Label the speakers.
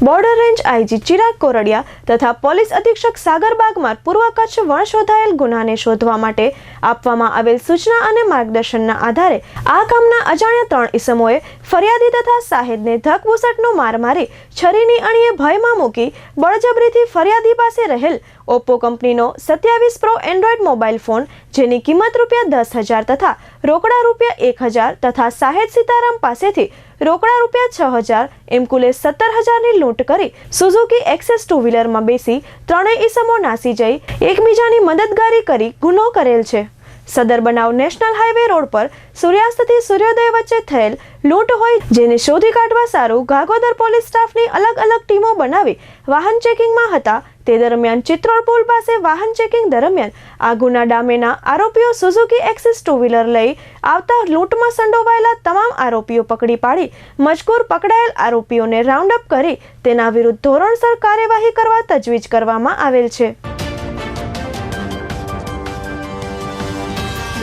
Speaker 1: Border range IG Chirag Kordia તથા police અધિક્ષક સાગર બાગમાર પૂર્વ કચ્છ વણશોધાયેલ ગુનાને શોધવા માટે આપવામાં આવેલ સૂચના અને માર્ગદર્શનના આધારે આ કામના અજાણ્યા 3 ઈસમોએ ફરિયાદી તથા સાહેદને ધકબુસટનો માર મારી છરીની અણીએ ભયમાં મૂકી બળજબરીથી ફરિયાદી પાસે રહેલ ઓપ્પો કંપનીનો 27 પ્રો એન્ડ્રોઇડ મોબાઈલ ફોન જેની કિંમત ₹10,000 તથા રોકડા ₹1,000 તથા સાહેદ સીતારામ પાસેથી રોકડા ₹6,000 એમ કુલે 17,000ની લૂંટ કરી સુઝુકી એક્સેસ ટુ વ્હીલરમાં બેસી ત્રણેય ઈસમો નાસી જઈ એકબીજાની મદદગારી કરી ગુનો કરેલ છે। સદર બનાવ નેશનલ હાઈવે રોડ પર સૂર્યાસ્તથી સૂર્યોદય વચ્ચે થયેલ લૂંટ હોય જેને શોધી કાઢવા સારું ગાગોદર પોલીસ સ્ટાફની અલગ અલગ ટીમો બનાવી વાહન ચેકિંગમાં હતા। તે દરમિયાન ચિત્રોડ પુલ પાસે વાહન ચેકિંગ દરમિયાન આ ગુના ડામેના આરોપીઓ સુઝુકી એક્સેસ ટુ વ્હીલર લઈ આવતા લૂંટમાં સંડોવાયેલા તમામ આરોપીઓ પકડી પાડી મજકૂર પકડાયેલ આરોપીઓને રાઉન્ડ અપ કરી તેના વિરુદ્ધ ધોરણસર કાર્યવાહી કરવા તજવીજ કરવામાં આવેલ છે।